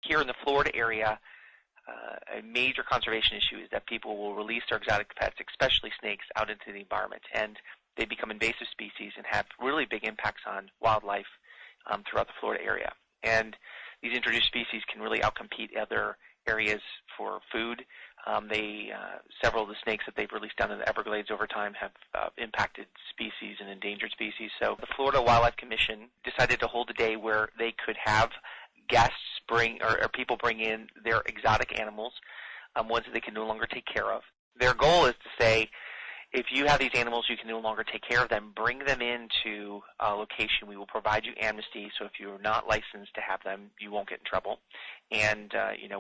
Here in the Florida area, a major conservation issue is that people will release their exotic pets, especially snakes, out into the environment, and they become invasive species and have really big impacts on wildlife throughout the Florida area. And these introduced species can really outcompete other areas for food. Several of the snakes that they've released down in the Everglades over time have impacted species and endangered species. So the Florida Wildlife Commission decided to hold a day where they could have guests bring or people bring in their exotic animals, ones that they can no longer take care of. Their goal is to say, if you have these animals, you can no longer take care of them, bring them into a location. We will provide you amnesty, so if you're not licensed to have them, you won't get in trouble. And,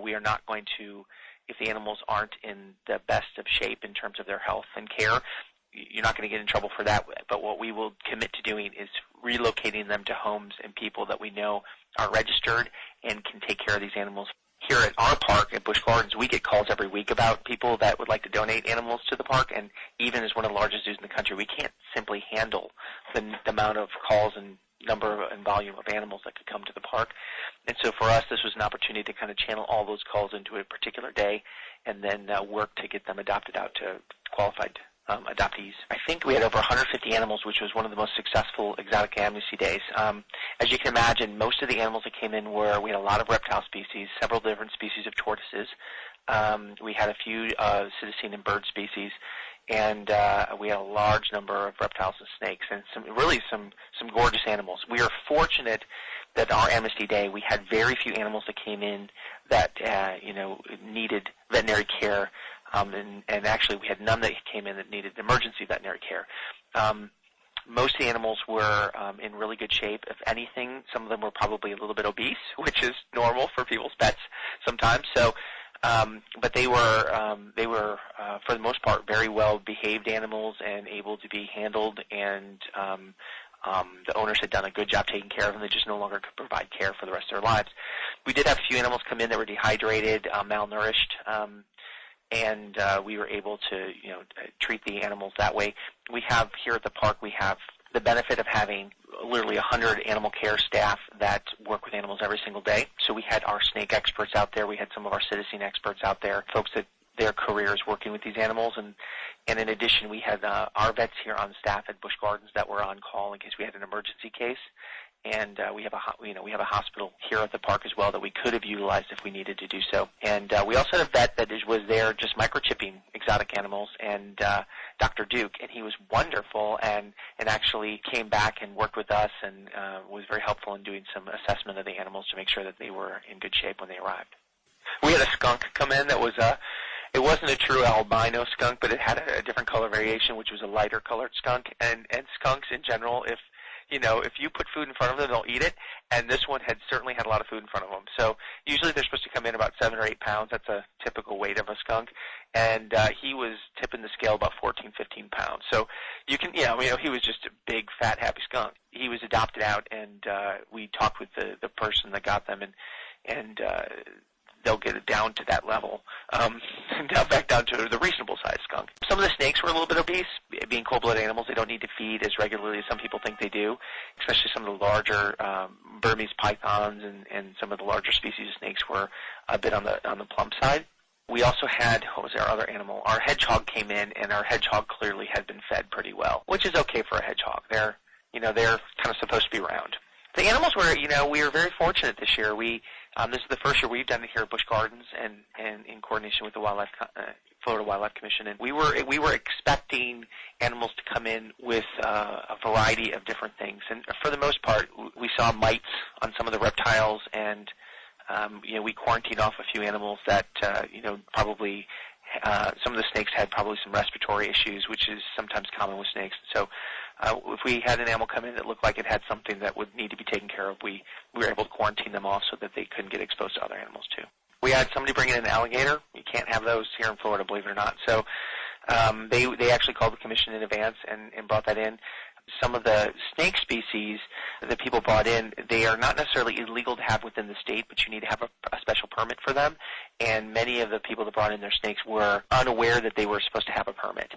we are not going to, if the animals aren't in the best of shape in terms of their health and care, you're not going to get in trouble for that. But what we will commit to doing is relocating them to homes and people that we know are registered and can take care of these animals. Here at our park at Busch Gardens, we get calls every week about people that would like to donate animals to the park, and even as one of the largest zoos in the country, we can't simply handle the amount of calls and number and volume of animals that could come to the park. And so for us, this was an opportunity to kind of channel all those calls into a particular day and then work to get them adopted out to qualified adoptees. I think we had over 150 animals, which was one of the most successful exotic amnesty days. As you can imagine, most of the animals that came in we had a lot of reptile species, several different species of tortoises. We had a few cetacean and bird species, and we had a large number of reptiles and snakes, and some gorgeous animals. We are fortunate that our amnesty day, we had very few animals that came in that needed veterinary care. And actually, we had none that came in that needed emergency veterinary care. Most of the animals were in really good shape. If anything, some of them were probably a little bit obese, which is normal for people's pets sometimes. So, but they were for the most part very well behaved animals and able to be handled. And the owners had done a good job taking care of them. They just no longer could provide care for the rest of their lives. We did have a few animals come in that were dehydrated, malnourished. And we were able to, treat the animals that way. We have here at the park, we have the benefit of having literally 100 animal care staff that work with animals every single day. So we had our snake experts out there. We had some of our cetacean experts out there, folks that their careers working with these animals. And in addition, we had our vets here on staff at Busch Gardens that were on call in case we had an emergency case. And we have a hospital here at the park as well that we could have utilized if we needed to do so. And we also had a vet that was there just microchipping exotic animals, and Dr. Duke, and he was wonderful and actually came back and worked with us and was very helpful in doing some assessment of the animals to make sure that they were in good shape when they arrived. We had a skunk come in that was it wasn't a true albino skunk, but it had a different color variation, which was a lighter colored skunk. And skunks in general, if you put food in front of them, they'll eat it, and this one certainly had a lot of food in front of them. So usually they're supposed to come in about 7 or 8 pounds. That's a typical weight of a skunk. And he was tipping the scale about 14, 15 pounds. So you can, he was just a big, fat, happy skunk. He was adopted out, and we talked with the person that got them, and they'll get it down to that level, back down to the reasonable-sized skunk. Some of the snakes were a little bit obese. Being cold-blooded animals, they don't need to feed as regularly as some people think they do, especially some of the larger Burmese Pythons and some of the larger species of snakes were a bit on the plump side. We also had, what was our other animal? Our hedgehog came in, and our hedgehog clearly had been fed pretty well, which is okay for a hedgehog. They're kind of supposed to be round. The animals were, we were very fortunate this year. This is the first year we've done it here at Busch Gardens and in coordination with the Florida Wildlife Commission. And we were expecting animals to come in with a variety of different things. And for the most part, we saw mites on some of the reptiles, and we quarantined off a few animals that probably some of the snakes had probably some respiratory issues, which is sometimes common with snakes. So if we had an animal come in that looked like it had something that would need to be taken care of, we were able to quarantine them off so that they couldn't get exposed to other animals too. We had somebody bring in an alligator. You can't have those here in Florida, believe it or not. So they actually called the commission in advance and brought that in. Some of the snake species that people brought in, they are not necessarily illegal to have within the state, but you need to have a special permit for them. And many of the people that brought in their snakes were unaware that they were supposed to have a permit.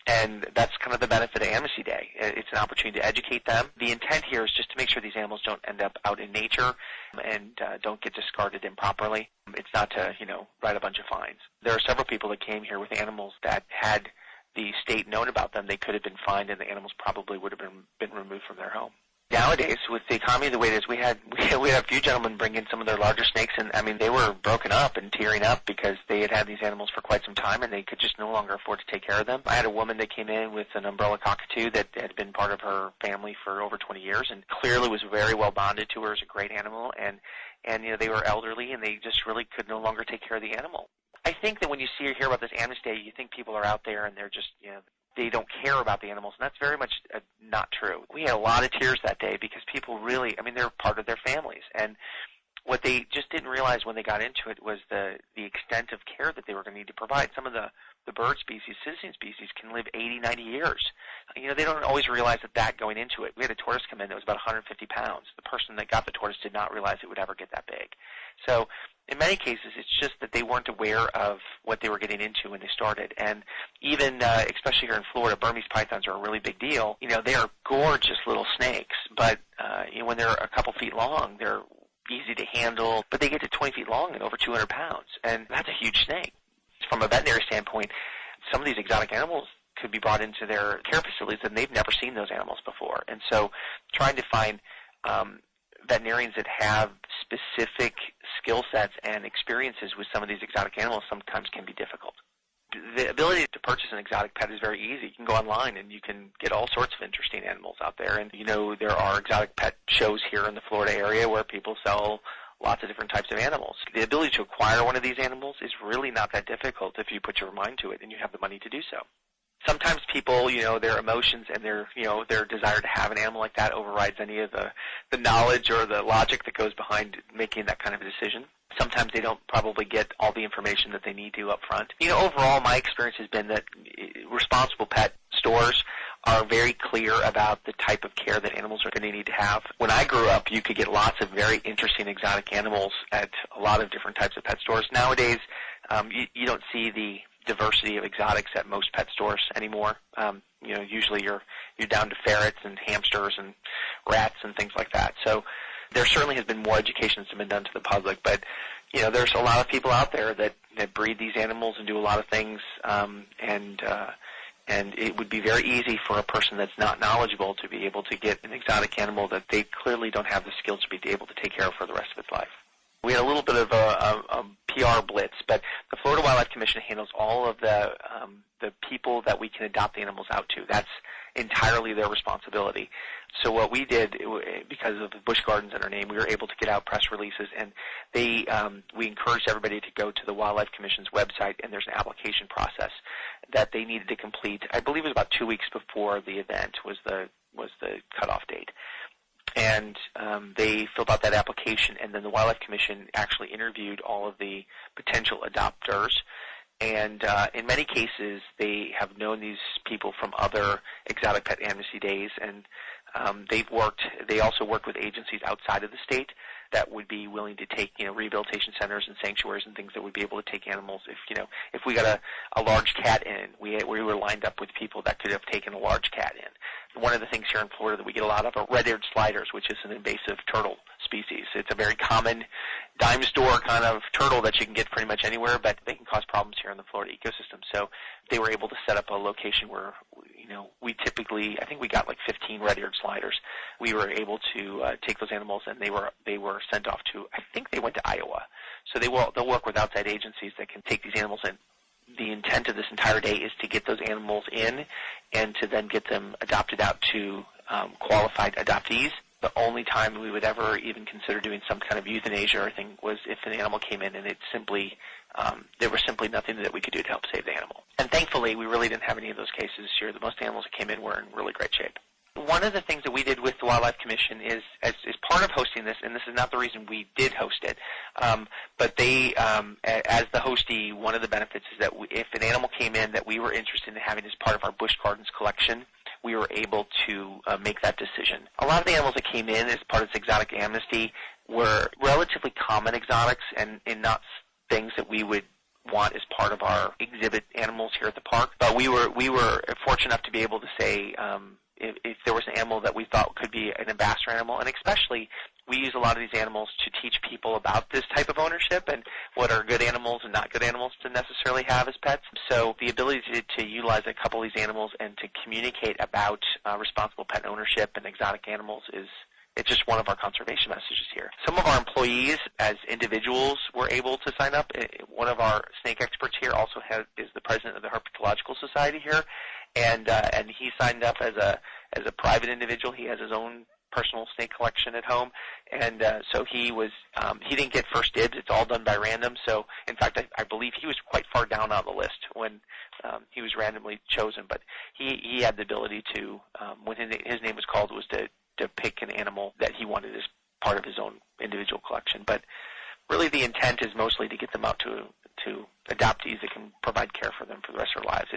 And that's kind of the benefit of Amnesty Day. It's an opportunity to educate them. The intent here is just to make sure these animals don't end up out in nature and don't get discarded improperly. It's not to, write a bunch of fines. There are several people that came here with animals that had the state known about them, they could have been fined, and the animals probably would have been removed from their home. Nowadays, with the economy the way it is, we had a few gentlemen bring in some of their larger snakes, and they were broken up and tearing up because they had these animals for quite some time, and they could just no longer afford to take care of them. I had a woman that came in with an umbrella cockatoo that had been part of her family for over 20 years, and clearly was very well bonded to her as a great animal, and they were elderly, and they just really could no longer take care of the animal. I think that when you see or hear about this Amnesty Day, you think people are out there and they're just, they don't care about the animals, and that's very much not true. We had a lot of tears that day because people really, they're part of their families, and what they just didn't realize when they got into it was the extent of care that they were going to need to provide. Some of the bird species, citizen species, can live 80, 90 years. They don't always realize that going into it. We had a tortoise come in that was about 150 pounds. The person that got the tortoise did not realize it would ever get that big. So in many cases, it's just that they weren't aware of what they were getting into when they started. And even, especially here in Florida, Burmese pythons are a really big deal. They are gorgeous little snakes, but when they're a couple feet long, they're easy to handle, but they get to 20 feet long and over 200 pounds, and that's a huge snake. From a veterinary standpoint, some of these exotic animals could be brought into their care facilities, and they've never seen those animals before. And so trying to find veterinarians that have specific skill sets and experiences with some of these exotic animals sometimes can be difficult. The ability to purchase an exotic pet is very easy. You can go online and you can get all sorts of interesting animals out there. And, there are exotic pet shows here in the Florida area where people sell lots of different types of animals. The ability to acquire one of these animals is really not that difficult if you put your mind to it and you have the money to do so. Sometimes people, their emotions and their desire to have an animal like that overrides any of the knowledge or the logic that goes behind making that kind of a decision. Sometimes they don't probably get all the information that they need to up front. Overall, my experience has been that responsible pet stores are very clear about the type of care that animals are going to need to have. When I grew up, you could get lots of very interesting exotic animals at a lot of different types of pet stores. Nowadays, you don't see the diversity of exotics at most pet stores anymore. Usually you're down to ferrets and hamsters and rats and things like that. So there certainly has been more education that's been done to the public, but there's a lot of people out there that breed these animals and do a lot of things, and it would be very easy for a person that's not knowledgeable to be able to get an exotic animal that they clearly don't have the skills to be able to take care of for the rest of its life. We had a little bit of a PR blitz, but the Florida Wildlife Commission handles all of the people that we can adopt the animals out to. That's entirely their responsibility. So what we did, because of the Busch Gardens in our name, we were able to get out press releases, and we encouraged everybody to go to the Wildlife Commission's website, and there's an application process that they needed to complete. I believe it was about 2 weeks before the event was the cutoff date. And they filled out that application, and then the Wildlife Commission actually interviewed all of the potential adopters. And in many cases, they have known these people from other exotic pet amnesty days, and they also worked with agencies outside of the state that would be willing to take, rehabilitation centers and sanctuaries and things that would be able to take animals. If we got a large cat in, we were lined up with people that could have taken a large cat in. One of the things here in Florida that we get a lot of are red-eared sliders, which is an invasive turtle species. It's a very common dime store kind of turtle that you can get pretty much anywhere, but they can cause problems here in the Florida ecosystem. So they were able to set up a location where, we typically, I think we got like 15 red-eared sliders. We were able to take those animals, and they were sent off to, I think they went to Iowa. So they'll work with outside agencies that can take these animals in. The intent of this entire day is to get those animals in and to then get them adopted out to qualified adoptees. The only time we would ever even consider doing some kind of euthanasia or thing was if an animal came in and it simply, there was simply nothing that we could do to help save the animal. And thankfully, we really didn't have any of those cases this year. The most animals that came in were in really great shape. One of the things that we did with the Wildlife Commission is, as part of hosting this, and this is not the reason we did host it, but they, as the hostee, one of the benefits is that if an animal came in that we were interested in having as part of our Busch Gardens collection, we were able to make that decision. A lot of the animals that came in as part of this exotic amnesty were relatively common exotics and not things that we would want as part of our exhibit animals here at the park. But we were fortunate enough to be able to say if there was an animal that we thought could be an ambassador animal, and especially we use a lot of these animals to teach people about this type of ownership and what are good animals and not good animals to necessarily have as pets. So the ability to utilize a couple of these animals and to communicate about responsible pet ownership and exotic animals it's just one of our conservation messages here. Some of our employees, as individuals, were able to sign up. One of our snake experts here also is the president of the Herpetological Society here, and he signed up as a private individual. He has his own personal snake collection at home, and so he didn't get first dibs. It's all done by random. So, in fact, I believe he was quite far down on the list when he was randomly chosen. But he had the ability to, when his name was called, was to pick an animal that he wanted as part of his own individual collection. But really the intent is mostly to get them out to adoptees that can provide care for them for the rest of their lives.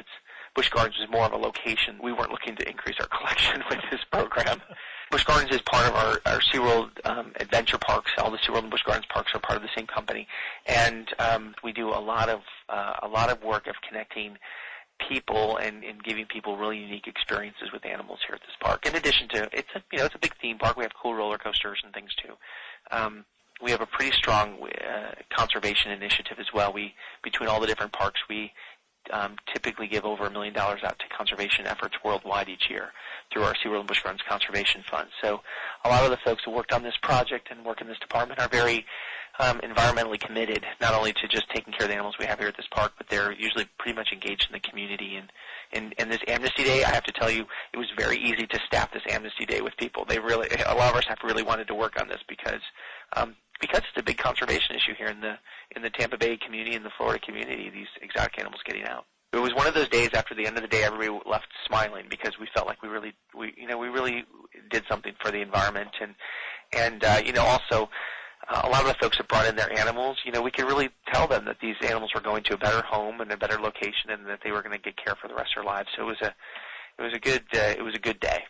Busch Gardens is more of a location. We weren't looking to increase our collection with this program. Busch Gardens is part of our SeaWorld adventure parks. All the SeaWorld and Busch Gardens parks are part of the same company. And we do a lot of work of connecting people and giving people really unique experiences with animals here at this park. In addition to, it's a big theme park. We have cool roller coasters and things too. We have a pretty strong conservation initiative as well. Between all the different parks, we typically give over $1 million out to conservation efforts worldwide each year through our SeaWorld and Busch Gardens Conservation Fund. So a lot of the folks who worked on this project and work in this department are very environmentally committed, not only to just taking care of the animals we have here at this park, but they're usually pretty much engaged in the community. And this Amnesty Day, I have to tell you, it was very easy to staff this Amnesty Day with people. A lot of our staff really wanted to work on this because it's a big conservation issue here in the Tampa Bay community and the Florida community, these exotic animals getting out. It was one of those days after the end of the day everybody left smiling because we felt like we really did something for the environment and also a lot of the folks that brought in their animals, we could really tell them that these animals were going to a better home and a better location and that they were going to get care for the rest of their lives. So it was a good day.